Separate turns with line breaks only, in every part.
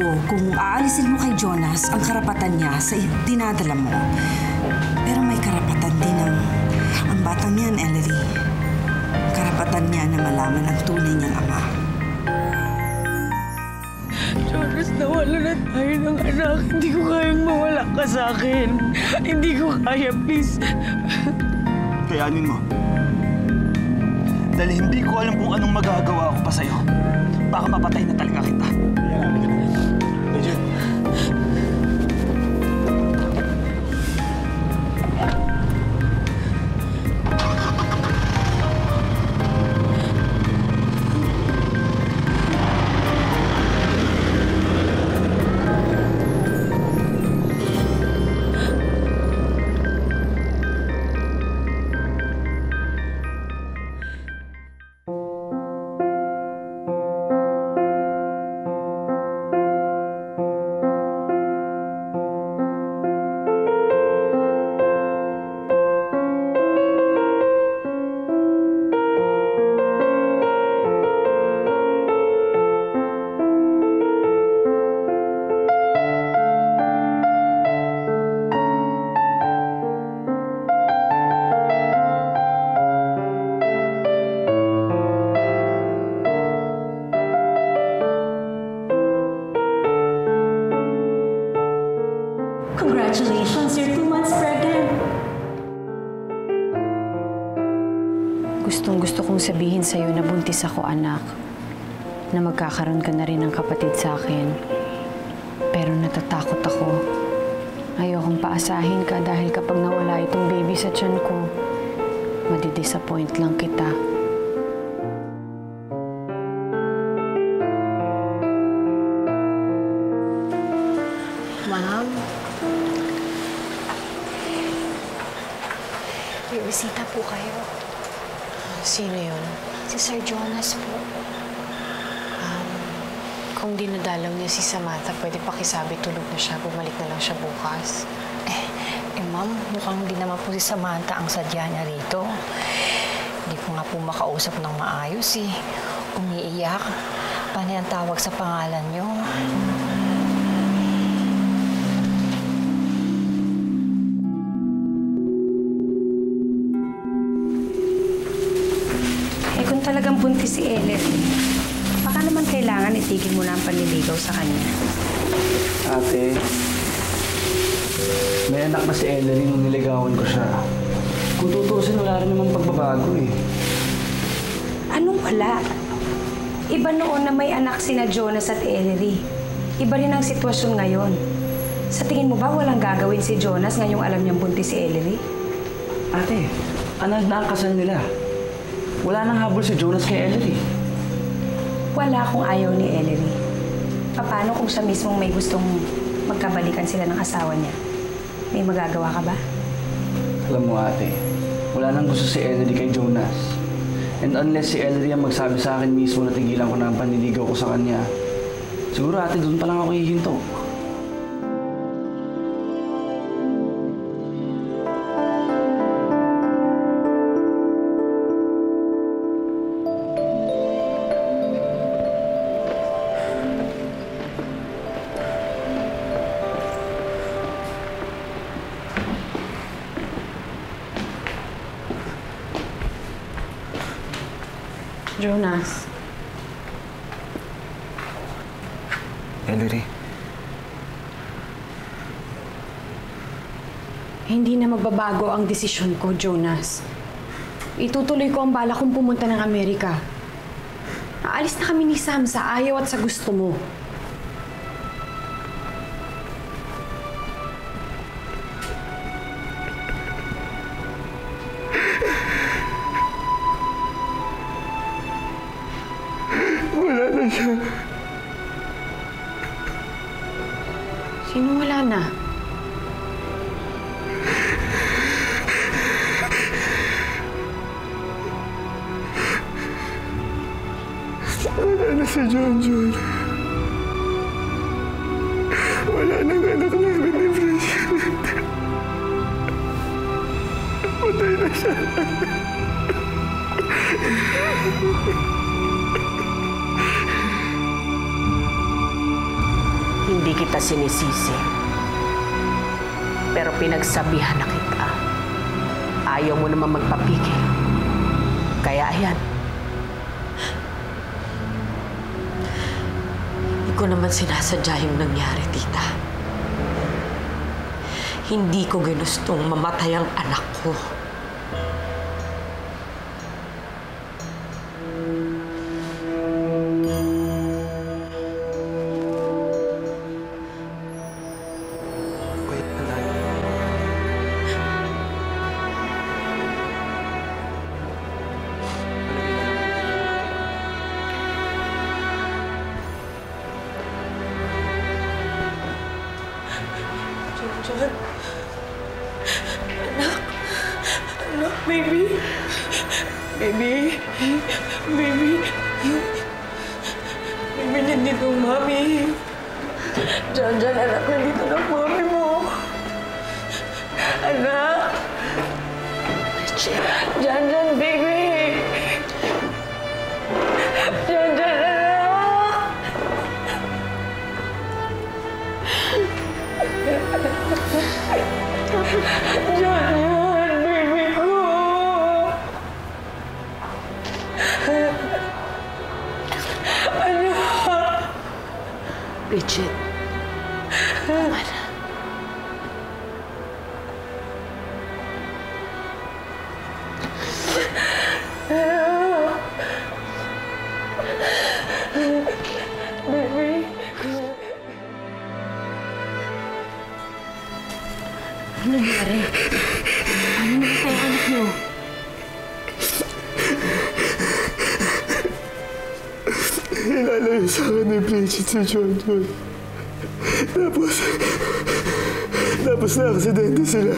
ko kung aalisin mo kay Jonas ang karapatan niya sa dinadala mo. Pero may karapatan din ang batang yan, Ellery. Karapatan niya na malaman ang tunay niyang ama.
Jonas, nawala na tayo ng anak. Hindi ko kayang mawala ka sa akin. Hindi ko kaya, please.
Kayanin mo. Dahil hindi ko alam kung anong magagawa ko pa sa'yo. Baka mapatay na talaga kita. Legit.
Congratulations, you're 2 months pregnant.
Gustong-gusto kong sabihin sa'yo na buntis ako, anak. Na magkakaroon ka na rin ng kapatid sa akin. Pero natatakot ako. Ayokong paasahin ka dahil kapag nawala itong baby sa tiyan ko, madidisappoint lang kita.
Ma'am? May bisita po kayo.
Sino yun?
Si Sir Jonas po.
Kung dinadalaw niya si Samantha, pwede pakisabi tulog na siya. Bumalik na lang siya bukas.
Ma'am, mukhang hindi naman po si Samantha ang sadya niya rito. Hindi ko nga po makausap ng maayos eh. Umiiyak. Paano ang tawag sa pangalan niyo?
Kung talagang buntis si Ellery, baka naman kailangan itigil mo na ang panliligaw sa kanya.
Ate, may anak na si Ellery nung niligawan ko siya. Kung tutusin, wala rin naman pagbabago eh.
Anong wala? Iba noon na may anak sina Jonas at Ellery. Iba rin ang sitwasyon ngayon. Sa tingin mo ba walang gagawin si Jonas ngayong alam niyang buntis si Ellery?
Ate, anal na ang kasal nila. Wala nang habol si Jonas kay Ellery.
Wala kung ayaw ni Ellery. Paano kung siya mismong may gustong magkabalikan sila ng asawa niya? May magagawa ka ba?
Alam mo ate, wala nang gusto si Ellery kay Jonas. And unless si Ellery ang magsabi sa akin mismo na tigilan ko na ang panliligaw ko sa kanya, siguro ate doon pa lang ako hihinto.
Jonas.
Ellery.
Hindi na magbabago ang desisyon ko, Jonas. Itutuloy ko ang bala kong pumunta ng Amerika. Aalis na kami ni Sam sa ayaw at sa gusto mo.
Wala na siya.
Sino wala na?
Wala na si John. Wala nang anak namin ni President. Patay na siya.
Hindi kita sinisisi. Pero pinagsabihan na kita. Ayaw mo naman magpapigil. Kaya ayan.
Hindi ko naman sinasadya yung nangyari, tita. Hindi ko ginustong mamatay ang anak ko.
John. Anak, baby. Baby. Baby, nandito ang mami. John, anak, nandito na ang mami mo. Anak. John, baby. John, anak. John, baby ko. Anak.
Bridget, tama na.
Baby.
Ano nangyari? Ano namatay ang anak niyo?
Hinalayo sa akin ni Bridget si John. Tapos na-aksidente sila.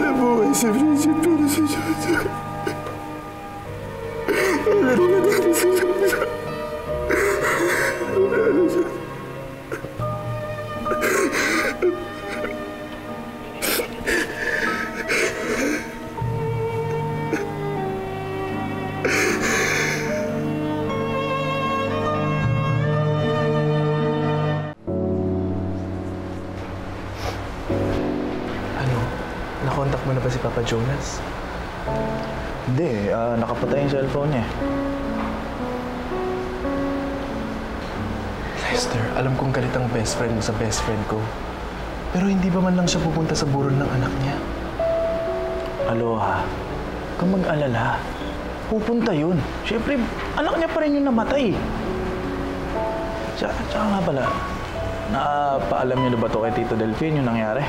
Nabuhay si Bridget pero si John. Wala rin nangyari si John. Wala siya.
Nakontak mo na ba si Papa Jonas?
Hindi, nakapatay yung cellphone niya.
Lester, alam kong galit ang best friend mo sa best friend ko. Pero hindi ba man lang siya pupunta sa burol ng anak niya?
Aloha, huwag kang mag-alala. Pupunta yun. Siyempre, anak niya pa rin yung namatay. Tsaka nga pala, napaalam niyo na ba ito kay Tito Delphine yung nangyari?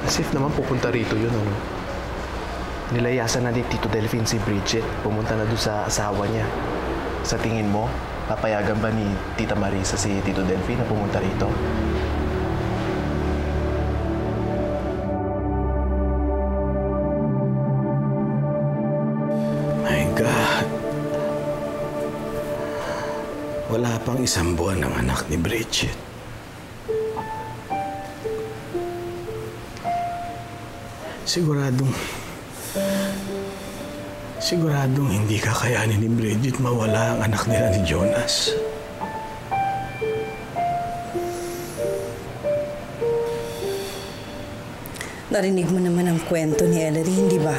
As if naman pupunta rito yun, ano? Nilayasan na ni Tito Delphine si Bridget. Pumunta na doon sa asawa niya. Sa tingin mo, papayagan ba ni Tita Marisa si Tito Delphine na pumunta rito?
My God. Wala pang 1 buwan ang anak ni Bridget. Siguradong hindi kakayanin ni Bridget mawala ang anak nila ni Jonas.
Narinig mo naman ang kwento ni Ellery, hindi ba?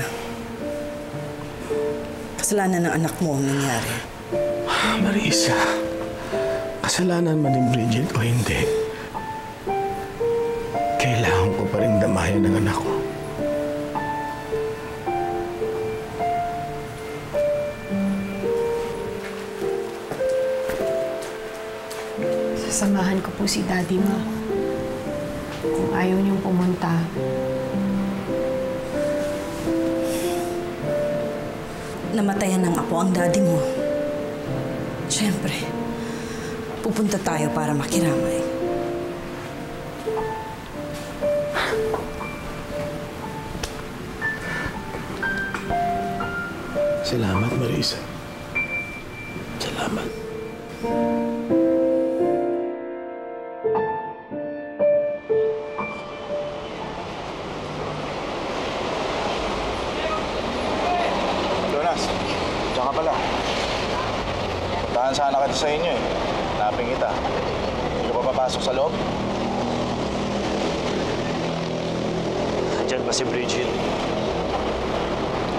Kasalanan ng anak mo ang nangyari.
Marisa, kasalanan man ni Bridget o hindi, kailangan ko pa rin damayan ng anak ko.
Sasamahan ko po si Daddy mo. Kung ayaw niyong pumunta,
Namatayan ng apo ang daddy mo. Siyempre, pupunta tayo para makiramay.
Salamat, Marisa. Salamat.
Jonas, diyan ka pala.
Samahan sana kita sa inyo eh. Hanapin kita. Hindi ka pa papasok sa loob?
Nandyan ba si Bridget?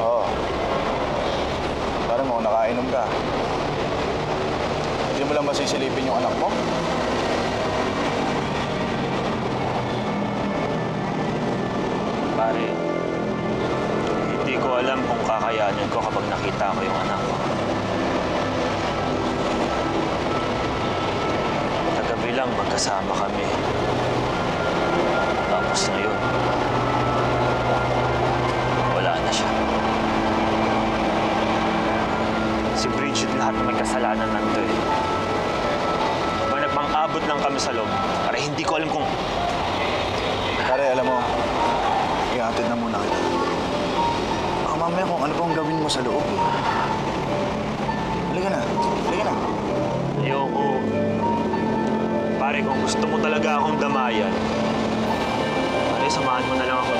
Oo. Parang mo, nakainom ka. Hindi mo lang ba sisilipin yung anak mo?
Pare, hindi ko alam kung kakayanin ko kapag nakita ko yung anak ko. Kagabi lang magkasama kami. Tapos ngayon, wala na siya. Si Bridget lahat may kasalanan nanto eh. Diba nagpang-abot lang kami sa loob para hindi ko alam kung...
Pare, alam mo, ihatid na muna kita. Baka mamaya kung ano pang gawin mo sa loob eh. Halika na. Halika na.
Ayoko. Pare, kung gusto mo talaga akong damayan, pare, samahan mo na lang ako.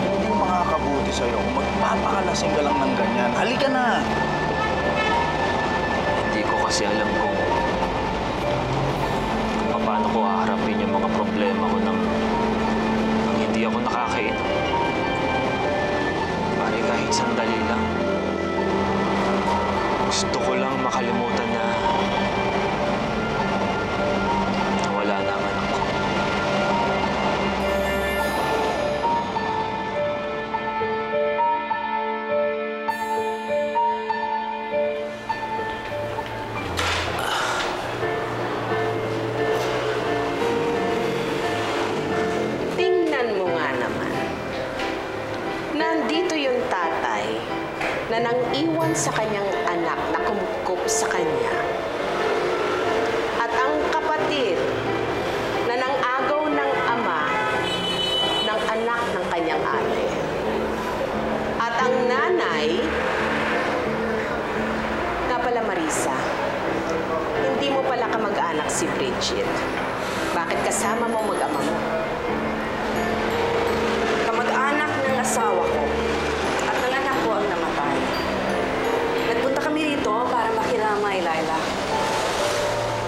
Hindi makakabuti sa'yo kung magpapakalasing ka lang ng ganyan. Halika na!
Hindi ko kasi alam kung paano ko haharapin yung mga problema ko nang hindi ako nakakainom. Pare, kahit sandali lang. Gusto ko lang makalimutan na wala na ang anak ko.
Tingnan mo nga naman. Nandito yung tatay na nang iwan sa kanyang anak na kumukup sa kanya. At ang kapatid na nang agaw ng ama ng anak ng kanyang ate. At ang nanay, nga pala Marisa, hindi mo pala kamag-anak si Bridget. Bakit kasama mo mag-ama mo?
Kamag-anak ng asawa ko at ng anak ko ang namatay. Nagpunta kami rito para makiramay, Laila.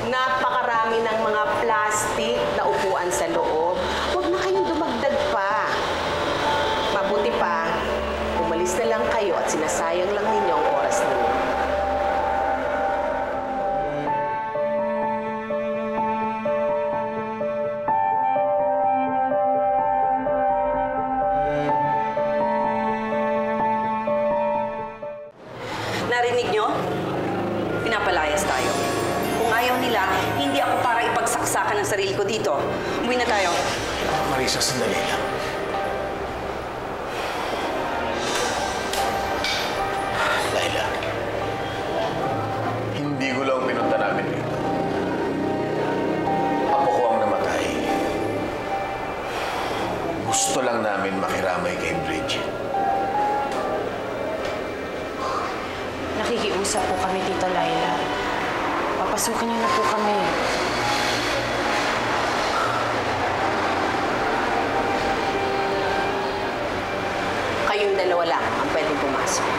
Napakarami ng mga plastic na upuan sa loob. Huwag na kayong dumagdag pa. Mabuti pa, umalis na lang kayo at sinasayang lang ninyo ang oras ninyo.
Narinig nyo? Pinapalayas tayo. Kung ayaw nila, hindi ako para ipagsaksakan ng sarili ko dito. Umuwi na tayo.
Marisa, sandali lang.
Laila, hindi ko lang pinunta namin dito. Apo ko ang namatay. Gusto lang namin makiramay kay Bridget.
Nakikiusap po kami, Tita Laila. Papasukin niyo na po kami.
Kayong dalawa lang ang pwedeng pumasok.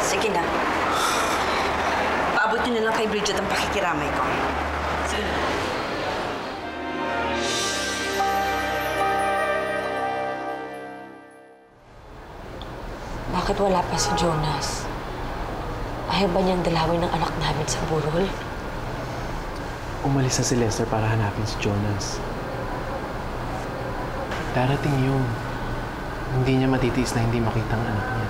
Sige na. Paabot nyo na lang kay Bridget ang pakikiramay ko. Sige na.
Bakit wala pa si Jonas? Ayaw ba niyang dalawin ng anak namin sa burol?
Umalis na si Lester para hanapin si Jonas. Darating yun. Hindi niya matitiis na hindi makita ang anak niya.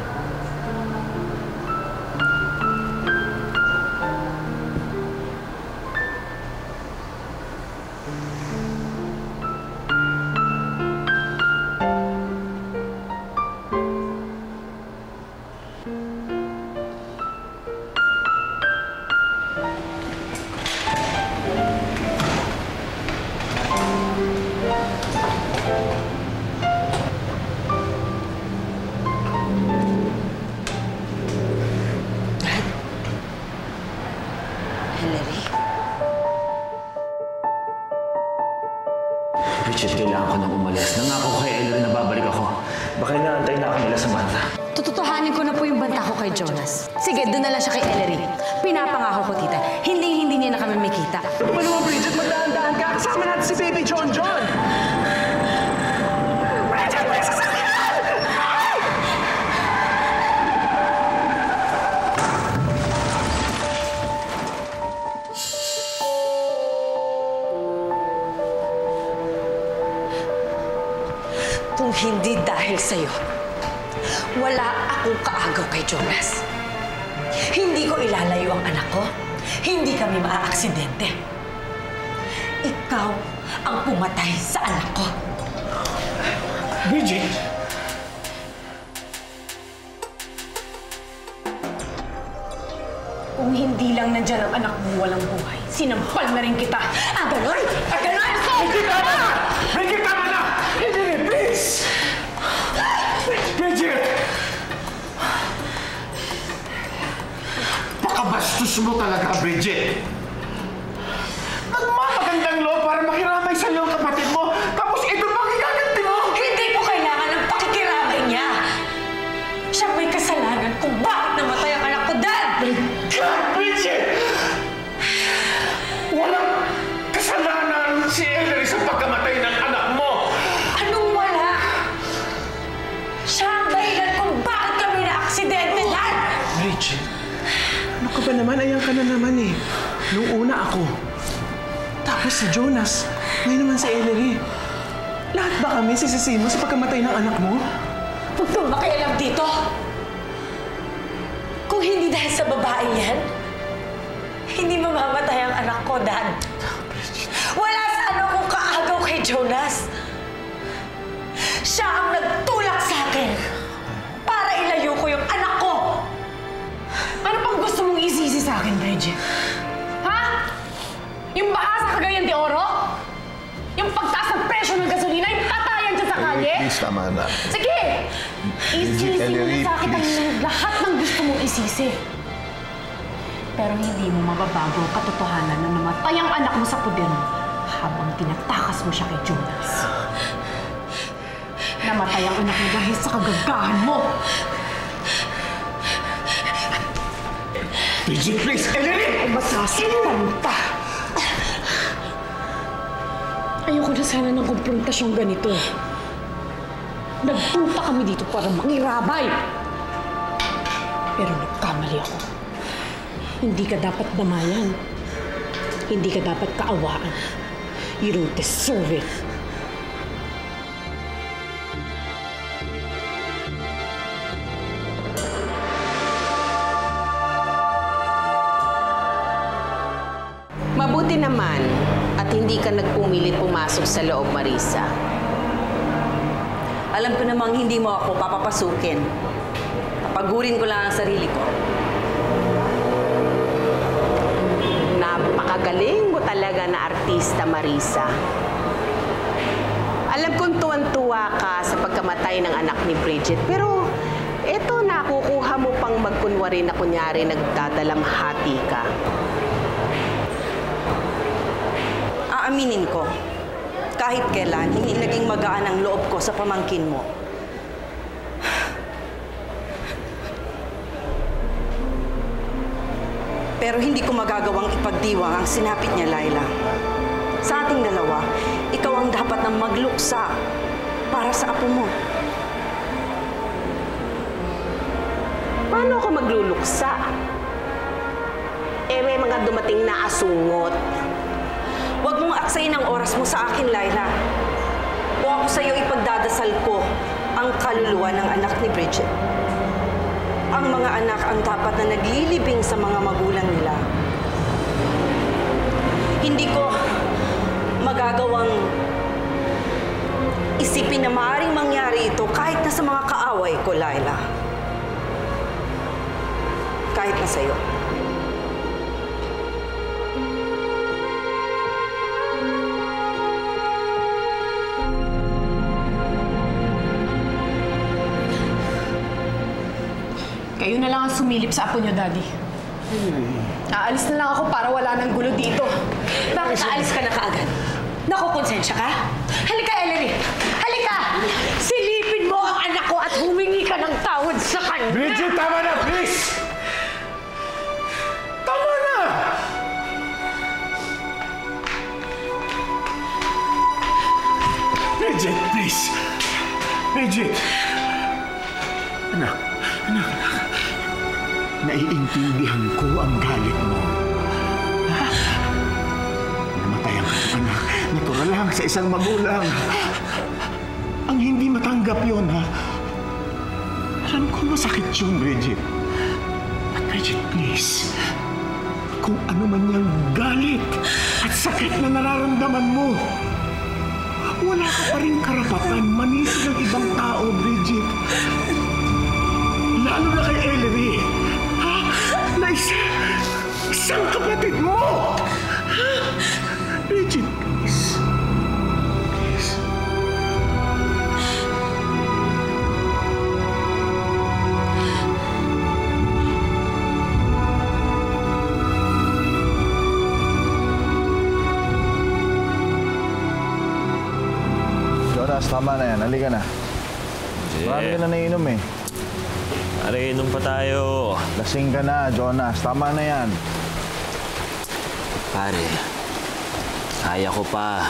Bridget, kailangan ko nang umalis. Nangako kay Ellery na babalik
Baka inaantay na ako nila Samantha.
Tututuhanin ko na po yung banta ko kay Jonas. Sige, doon na lang siya kay Ellery. Pinapangako ko, tita. Hindi niya na kami makita.
Ano ba naman, Bridget? Magdaan-daan ka. Kasama natin si Baby John John. Bridget, may sasakyan!
Kung hindi dahil sa'yo, wala akong kaagaw kay Jonas. Hindi ko ilalayo ang anak ko. Hindi kami maaaksidente. Ikaw ang pumatay sa anak ko.
Bridget!
Kung hindi lang nandyan ang anak mo walang buhay, sinampal na rin kita. Ganon! Ganon!
Bridget, tama na! Bridget, tama na! Ellery, please! Bridget! Pakabastos mo talaga, Bridget! Nagmamagandang loob para makiramay sa'yo ang kapatid mo, tapos ito pang igaganti mo!
Hindi ko kailangan ng pakikiramay niya. Siya may kasalanan kung bakit namatay ang anak ko, Dad!
God, Bridget! Walang kasalanan si Ellery sa pagkamatay ng anak mo!
Anong wala? Siya ang dahilan kung bakit kami na-aksidente, Dad!
Bridget, ano ka ba naman? Ayan ka na naman eh. Nung una ako. Tapos si Jonas. Ngayon naman si Ellery. Lahat ba kami sisisihin mo sa pagkamatay ng anak mo?
Huwag kang makialam dito. Kung hindi dahil sa babaeng yan, hindi mamamatay ang anak ko, Dad. Wala sa ano kung kaagaw kay Jonas. Siya ang nagtulak sa akin para ilayo ko yung anak ko.
Ano pang gusto mong isisi sa akin, Bridget? Ha? Yung baha sa Cagayan de Oro? Yung pagtaas ng presyo ng gasolina? Yung patayan dyan sa kalye?
Please, tama na.
Sige! Isisi mo
Ellery,
na sa akin ang
please.
lahat ng gusto mong isisi. Pero hindi mo mababago ang katotohanan na namatay ang anak mo sa puder mo habang tinatakas mo siya kay Jonas. Namatay ang anak mo dahil sa kagagahan mo.
Bridget, please! Ellery!
Masasaktan pa. Ayoko na sana ng konfrontasyong ganito. Nagpunta kami dito para mangirabay. Pero nagkamali ako. Hindi ka dapat damayan. Hindi ka dapat kaawaan. You don't deserve it.
Mabuti naman at hindi ka nagpumilit pumasok sa loob, Marisa.
Alam ko namang hindi mo ako papapasukin. Papagurin ko lang ang sarili ko.
Napakagaling mo talaga na artista, Marisa. Alam kong tuwan-tuwa ka sa pagkamatay ng anak ni Bridget, pero eto nakukuha mo pang magkunwari na kunyari nagdadalamhati ka.
Aaminin ko, kahit kailan, hindi naging magaan ang loob ko sa pamangkin mo. Pero hindi ko magagawang ipagdiwang ang sinapit niya, Laila. Sa ating dalawa, ikaw ang dapat na magluksa para sa apo mo.
Paano ako magluluksa? May mga dumating na asungot.
Huwag mong aksayin ang oras mo sa akin, Laila. Kung ako sa'yo ipagdadasal ko ang kaluluwa ng anak ni Bridget. Ang mga anak ang dapat na naglilibing sa mga magulang nila. Hindi ko magagawang isipin na maaaring mangyari ito kahit na sa mga kaaway ko, Laila. Kahit na sa'yo.
Kayo na lang ang sumilip sa apo niyo, Daddy. Aalis na lang ako para wala nang gulo dito.
Bakit aalis ka na kaagad? Nakukonsensya ka? Halika, Ellery! Halika! Silipin mo ang anak ko kanya!
Bridget, tama na, please! Tama na! Bridget, please! Bridget! Anak. Naiintindihan ko ang galit mo. Ha? Namatay ang kanyang anak. Natural lang sa isang magulang. Ang hindi matanggap yun, ha? Alam ko masakit yun, Bridget. But Bridget, please. Kung ano man yung galit at sakit na nararamdaman mo, wala ka pa rin karapatan manisi ng ibang tao, Bridget. Lalo na kay Ellery. Ha? Na isang kapatid mo! Ha? Bridget, please. Please.
Jonas, tama na yan. Halika na. Marami ka na nainom eh.
Pare, inom pa tayo.
Lasing ka na, Jonas. Tama na yan.
Pare, kaya ko pa.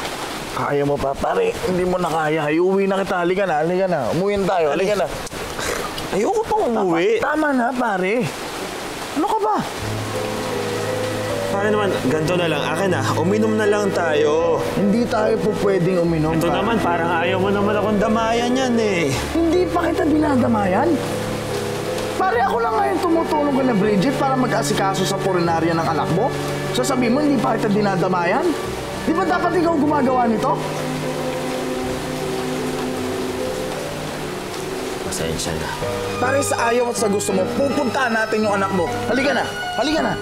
Kaya mo pa? Pare, hindi mo na kaya. Iuwi na kita. Halika na, halika na. Umuwi na tayo. Halika na.
Ayoko pang umuwi.
Tama na, pare. Ano ka ba?
Pare naman, ganito na lang. Akin na, uminom na lang tayo.
Hindi tayo po pwedeng uminom.
Ito naman, parang ayaw mo naman akong damayan yan eh.
Hindi pa kita dinadamayan. Pare, ako lang ngayon tumutulong ka na Bridget para mag-asikaso sa purinarya ng anak mo. Sasabihin mo, hindi pa kita dinadamayan? Di ba dapat ikaw gumagawa nito?
Pasensya na.
Pare, sa ayaw at sa gusto mo, pupuntahan natin yung anak mo. Halika na! Halika na!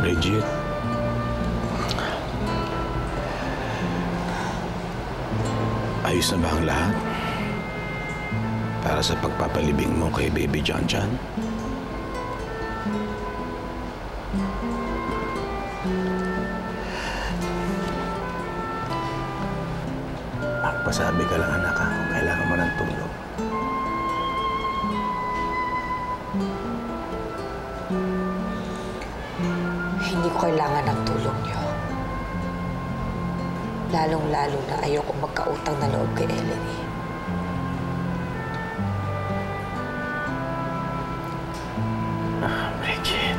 Bridget. Ayos na ba ang lahat? Para sa pagpapalibing mo kay Baby John John? Magpasabi ka lang, anak, kung kailangan mo ng tulong.
Hindi ko kailangan ng tulong niyo. Lalong-lalo na ayoko magkautang na loob kay Ellery.
Bridget.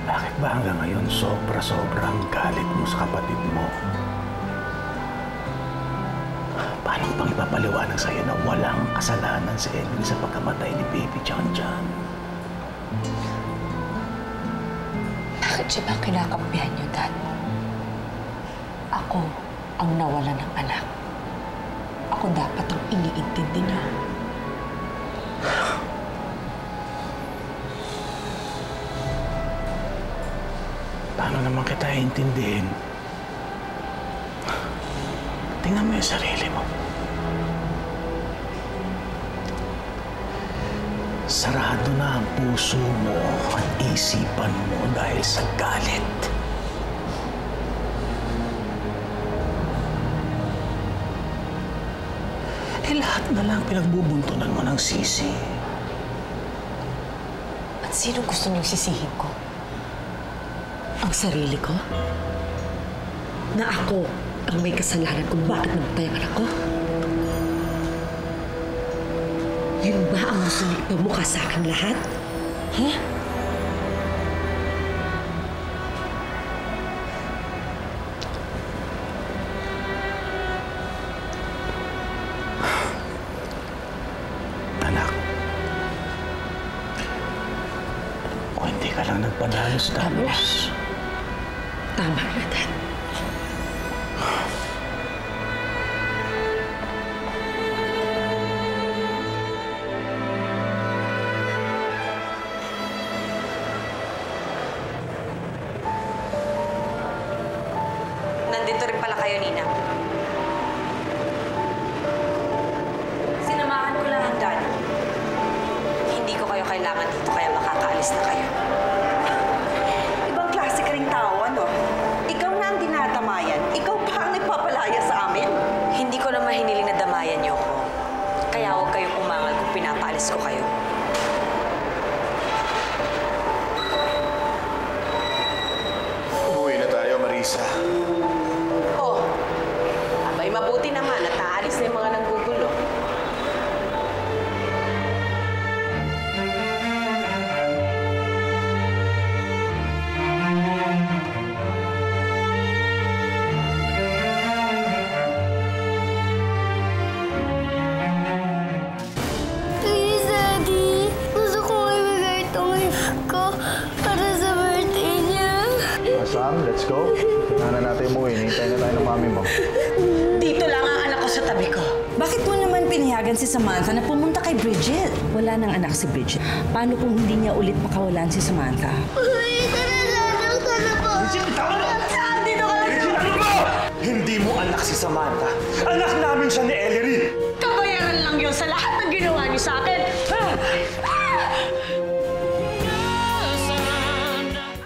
Bakit ba hanggang ngayon sobra-sobrang galit mo sa kapatid mo? Paano pang ipapaliwanag sa'yo na walang kasalanan si Ellery sa pagkamatay ni Baby John John?
Bakit siya ba kinakampihan niyo, Dad? Ako ang nawala ng anak. Ako dapat ang iniintindi niyo.
Paano naman kita iintindihin? Tingnan mo yung sarili mo. Sarado na ang puso mo at isipan mo dahil sa galit. Lahat na lang pinagbubuntunan mo ng sisi.
At sino gusto niyong sisihin ko? Ang sarili ko? Na ako ang may kasalanan kung bakit namatay ang anak ko? Yun ba ang gusto niyo ipamukha sa akin lahat? Ha?
Anak, kung hindi ka lang nagpadalo sa Diyos.
Tama na, Dad. Nandito rin pala kayo, Nina. Sinamahan ko lang ang daddy. Hindi ko kayo kailangan dito, kaya makakaalis na kayo.
Ibang klase ka ring tao, ano? Ikaw na ang dinadamayan. Ikaw pa ang nagpapalaya sa amin.
Hindi ko naman hiniling na damayan niyo ko. Kaya huwag kayong umangal kung pinapaalis ko kayo.
Umuwi na tayo, Marisa.
Oh, abay mabuti naman at naalis na yung mga nanggugulo.
Please, Daddy. Gusto ko ibigay itong gift ko para sa birthday niya.
Sam, let's go. Tingnan na natin umuwi. Hintayin na tayo ng mami mo.
Dito lang ang anak ko sa tabi ko.
Bakit mo naman pinayagan si Samantha na pumunta kay Bridget? Wala nang anak si Bridget. Paano kung hindi niya ulit makawalan si Samantha?
Uy, tara na po.
Bridget, tama na!
Saan? Dito ka lang.
Hindi mo anak si Samantha.